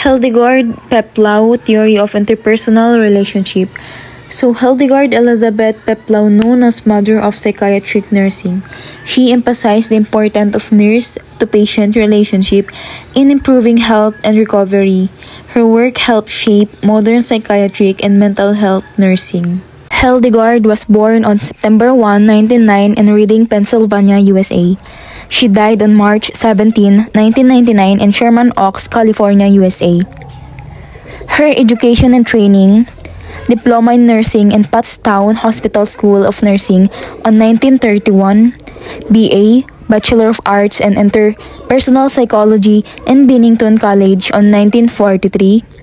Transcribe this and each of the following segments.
Hildegard Peplau Theory of Interpersonal Relationship. So, Hildegard Elizabeth Peplau, known as Mother of Psychiatric Nursing, she emphasized the importance of nurse-to-patient relationship in improving health and recovery. Her work helped shape modern psychiatric and mental health nursing. Hildegard was born on September 1, 1909 in Reading, Pennsylvania, USA. She died on March 17, 1999 in Sherman Oaks, California, USA. Her education and training: Diploma in Nursing in Pottstown Hospital School of Nursing on 1931, BA, Bachelor of Arts and Interpersonal Psychology in Bennington College on 1943,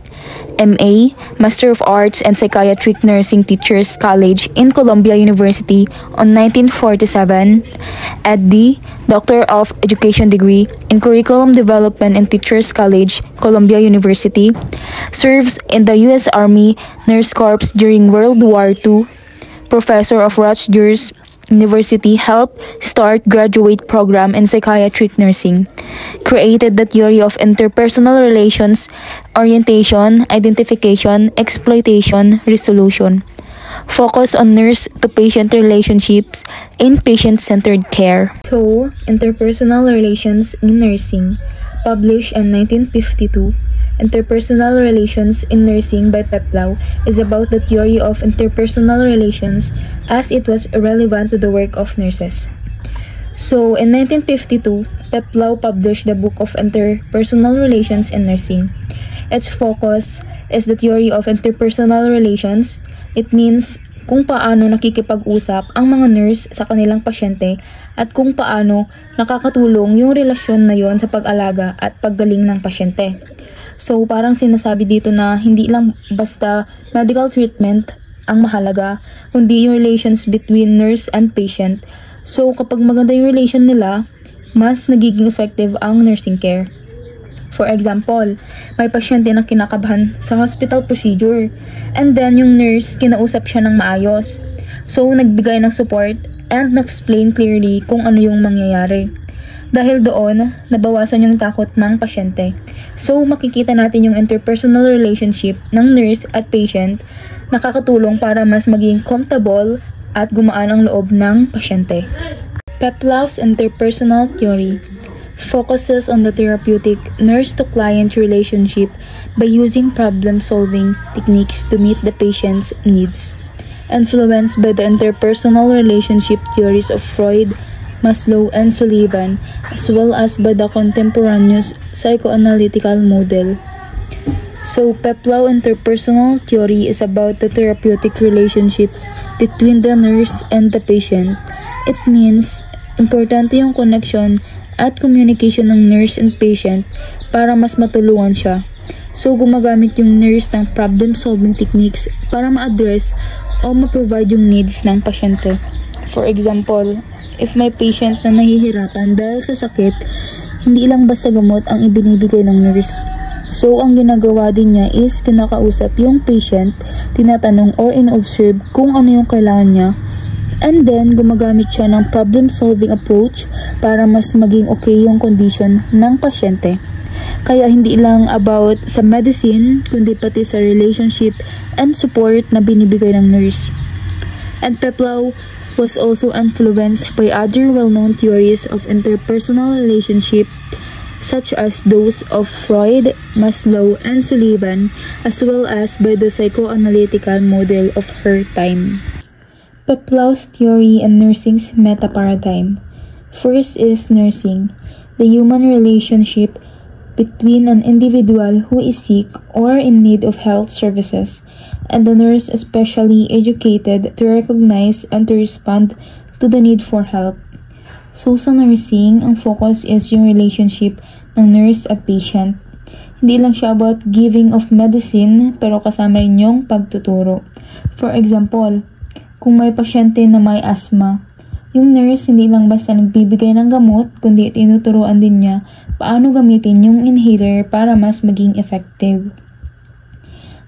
MA, Master of Arts and Psychiatric Nursing Teachers College in Columbia University on 1947, EdD, Doctor of Education degree in Curriculum Development and Teachers College, Columbia University, serves in the U.S. Army Nurse Corps during World War II, Professor of Rutgers University, helped start graduate program in psychiatric nursing, created the theory of interpersonal relations, orientation, identification, exploitation, resolution, focus on nurse-to-patient relationships in patient-centered care. So, Interpersonal Relations in Nursing, published in 1952, Interpersonal Relations in Nursing by Peplau is about the theory of interpersonal relations as it was relevant to the work of nurses. So, in 1952, Peplau published the book of Interpersonal Relations in Nursing. Its focus is the theory of interpersonal relations. It means kung paano nakikipag-usap ang mga nurse sa kanilang pasyente at kung paano nakakatulong yung relasyon na yon sa pag-alaga at paggaling ng pasyente. So, parang sinasabi dito na hindi lang basta medical treatment ang mahalaga, kundi yung relations between nurse and patient. So, kapag maganda yung relation nila, mas nagiging effective ang nursing care. For example, may pasyente na kinakabahan sa hospital procedure, and then yung nurse, kinausap siya ng maayos. So, nagbigay ng support and na-explain clearly kung ano yung mangyayari. Dahil doon, nabawasan yung takot ng pasyente. So, makikita natin yung interpersonal relationship ng nurse at patient nakakatulong para mas maging comfortable at gumaan ang loob ng pasyente. Peplau's interpersonal theory focuses on the therapeutic nurse-to-client relationship by using problem-solving techniques to meet the patient's needs. Influenced by the interpersonal relationship theories of Freud, Maslow, and Sullivan, as well as by the contemporaneous psychoanalytical model. So, Peplau interpersonal theory is about the therapeutic relationship between the nurse and the patient. It means, importante yung connection at communication ng nurse and patient para mas matulungan siya. So, gumagamit yung nurse ng problem-solving techniques para ma-address o ma-provide yung needs ng pasyente. For example, if may patient na nahihirapan dahil sa sakit, hindi lang basta gamot ang ibinibigay ng nurse. So, ang ginagawa din niya is kinakausap yung patient, tinatanong or in-observe kung ano yung kailangan niya, and then gumagamit siya ng problem-solving approach para mas maging okay yung condition ng pasyente. Kaya hindi lang about sa medicine, kundi pati sa relationship and support na binibigay ng nurse. And Peplau was also influenced by other well-known theories of interpersonal relationship such as those of Freud, Maslow, and Sullivan, as well as by the psychoanalytical model of her time. Peplau's theory and nursing's meta-paradigm. First is nursing, the human relationship between an individual who is sick or in need of health services and the nurse especially educated to recognize and to respond to the need for help. So, sa nursing, ang focus is yung relationship ng nurse at patient. Hindi lang siya about giving of medicine, pero kasama rin yung pagtuturo. For example, kung may pasyente na may asthma, yung nurse hindi lang basta nagbibigay ng gamot, kundi tinuturuan din niya paano gamitin yung inhaler para mas maging effective.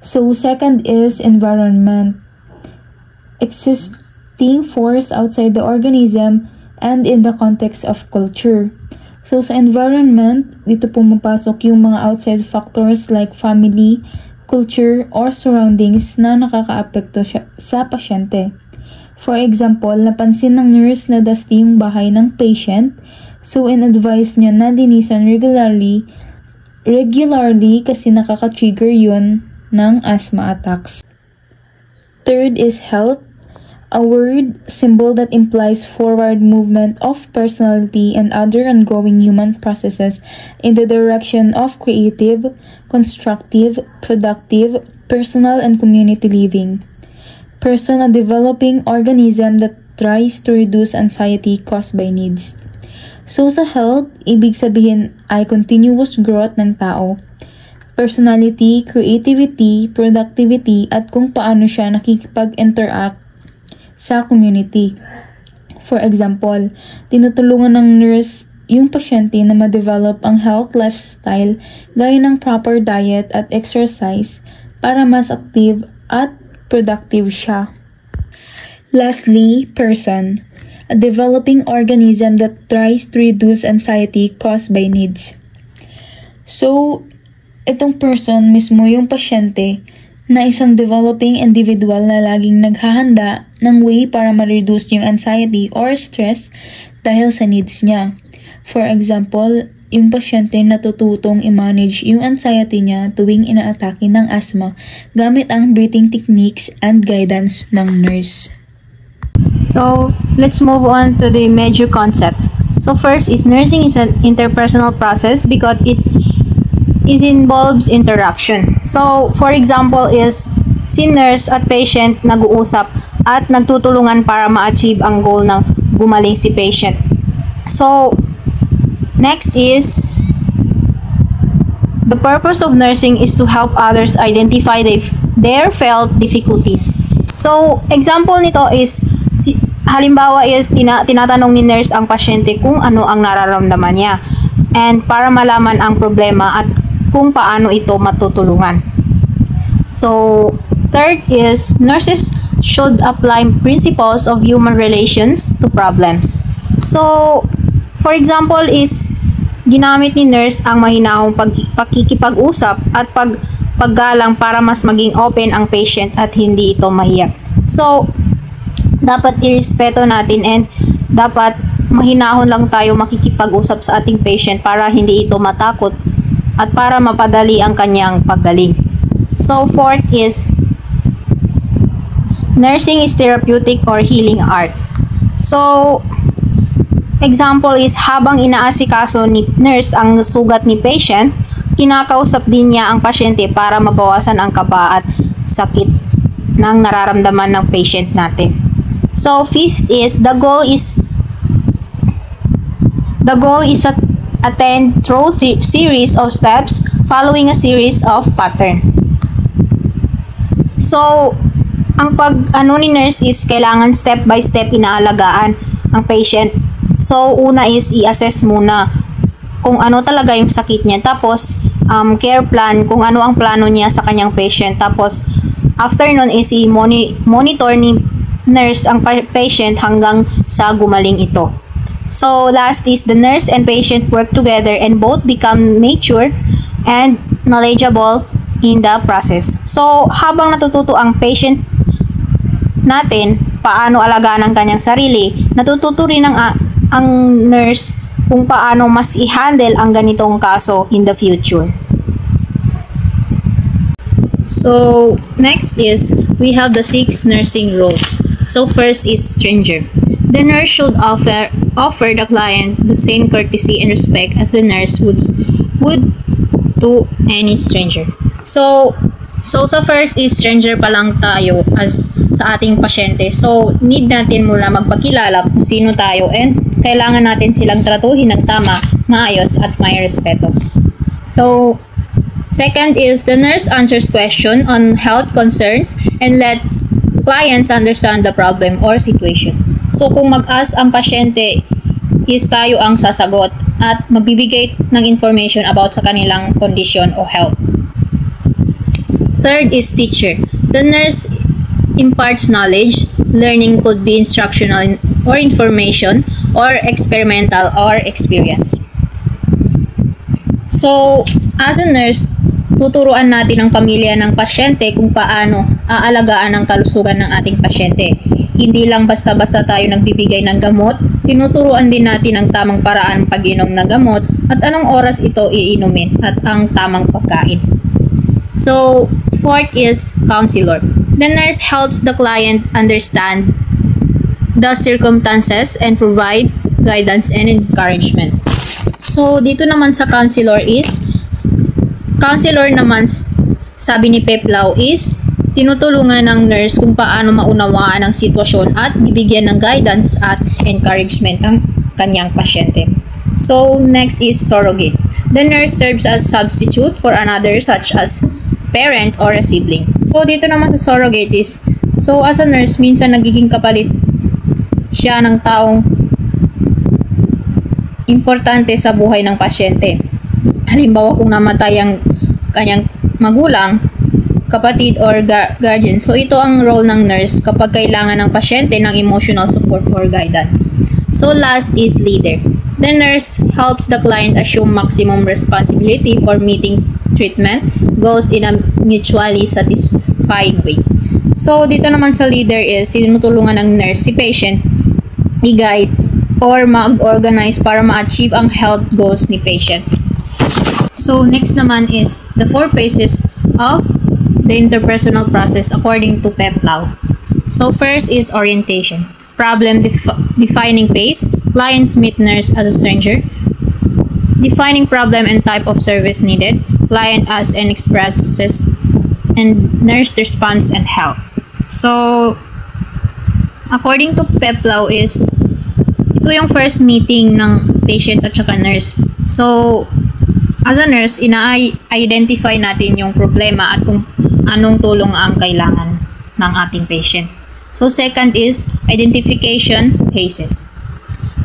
So, second is environment. Existing force outside the organism and in the context of culture. So, sa environment, dito pumapasok yung mga outside factors like family, culture, or surroundings na nakakaapekto sa pasyente. For example, napansin ng nurse na dusty yung bahay ng patient, so in-advise niya na linisan regularly kasi nakaka-trigger yun ng asthma attacks. Third is health, a word, symbol that implies forward movement of personality and other ongoing human processes in the direction of creative, constructive, productive, personal, and community living. Person, a developing organism that tries to reduce anxiety caused by needs. So sa health, ibig sabihin ay continuous growth ng tao. Personality, creativity, productivity, at kung paano siya nakikipag-interact sa community. For example, tinutulungan ng nurse yung pasyente na ma-develop ang health lifestyle gaya ng proper diet at exercise para mas active at productive siya. Lastly, person, a developing organism that tries to reduce anxiety caused by needs. So, itong person mismo yung pasyente na isang developing individual na laging naghahanda ng way para ma-reduce yung anxiety or stress dahil sa needs niya. For example, yung pasyente natututong i-manage yung anxiety niya tuwing inaatake ng asthma gamit ang breathing techniques and guidance ng nurse. So, let's move on to the major concepts. So, first is nursing is an interpersonal process because it involves interaction. So, for example is si nurse at patient nag-uusap at nagtutulungan para ma-achieve ang goal ng gumaling si patient. So, next is the purpose of nursing is to help others identify their felt difficulties. So, example nito is halimbawa is tinatanong ni nurse ang pasyente kung ano ang nararamdaman niya and para malaman ang problema at kung paano ito matutulungan. So, third is nurses should apply principles of human relations to problems. So, for example is ginamit ni nurse ang mahinahong pakikipag-usap at paggalang para mas maging open ang patient at hindi ito mahiya. So, dapat irespeto natin and dapat mahinahon lang tayo makikipag-usap sa ating patient para hindi ito matakot at para mapadali ang kanyang paggaling. So, fourth is nursing is therapeutic or healing art. So, example is habang inaasikaso ni nurse ang sugat ni patient, kinakausap din niya ang pasyente para mabawasan ang kaba at sakit ng nararamdaman ng patient natin. So, fifth is the goal is attend through series of steps following a series of pattern. So, ang ni nurse is kailangan step by step inaalagaan ang patient. So, una is i-assess muna kung ano talaga yung sakit niya. Tapos, care plan, kung ano ang plano niya sa kanyang patient. Tapos, after nun is i-monitor ni nurse ang patient hanggang sa gumaling ito. So, last is the nurse and patient work together and both become mature and knowledgeable in the process. So, habang natututo ang patient natin paano alagaan ang kanyang sarili, natututo rin ang nurse kung paano mas i-handle ang ganitong kaso in the future. So, next is we have the 6 nursing roles. So, first is stranger. The nurse should offer the client the same courtesy and respect as the nurse would to any stranger. So sa first is stranger pa lang tayo as sa ating pasyente. So, need natin muna magpakilala kung sino tayo and kailangan natin silang tratuhin ng tama, maayos at may respeto. So, second is the nurse answers question on health concerns and lets clients understand the problem or situation. So, kung mag-ask ang pasyente, is tayo ang sasagot at magbibigay ng information about sa kanilang condition o health. Third is teacher. The nurse imparts knowledge. Learning could be instructional or information or experimental or experience. So, as a nurse, tuturuan natin ang pamilya ng pasyente kung paano aalagaan ang kalusugan ng ating pasyente. Hindi lang basta-basta tayo nagbibigay ng gamot, tinuturuan din natin ang tamang paraan pag-inom ng gamot at anong oras ito iinumin at ang tamang pagkain. So, fourth is counselor. The nurse helps the client understand the circumstances and provide guidance and encouragement. So, dito naman sa counselor naman, sabi ni Peplau is, tinutulungan ng nurse kung paano maunawaan ang sitwasyon at bibigyan ng guidance at encouragement ang kanyang pasyente. So, next is surrogate. The nurse serves as substitute for another such as parent or a sibling. So, dito naman sa surrogate is, so as a nurse, minsan nagiging kapalit siya ng taong importante sa buhay ng pasyente. Halimbawa, kung namatay ang kanyang magulang, kapatid, or guardian. So, ito ang role ng nurse kapag kailangan ng pasyente ng emotional support or guidance. So, last is leader. The nurse helps the client assume maximum responsibility for meeting treatment goals in a mutually satisfying way. So, dito naman sa leader is, tinutulungan ng nurse si patient i-guide or mag-organize para ma-achieve ang health goals ni patient. So, next naman is the 4 phases of the interpersonal process according to Peplau. So, first is orientation. Problem defining phase. Clients meet nurse as a stranger. Defining problem and type of service needed. Client asks and expresses and nurse responds and help. So, according to Peplau is, ito yung first meeting ng patient at saka nurse. So, as a nurse, ina-identify natin yung problema at kung anong tulong ang kailangan ng ating patient. So, second is identification phases.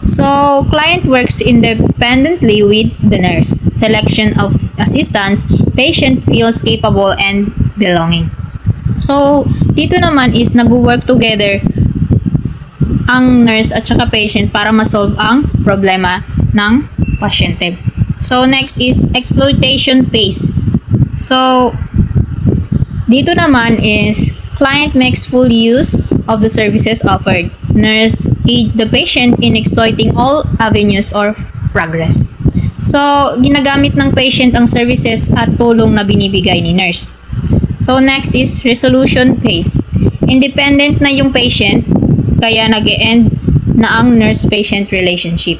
So, client works independently with the nurse. Selection of assistants, patient feels capable and belonging. So, dito naman is nag-work together ang nurse at saka patient para ma-solve ang problema ng pasyente. So, next is exploitation phase. So, dito naman is client makes full use of the services offered. Nurse aids the patient in exploiting all avenues or progress. So, ginagamit ng patient ang services at tulong na binibigay ni nurse. So, next is resolution phase. Independent na yung patient, kaya nag-e-end na ang nurse-patient relationship.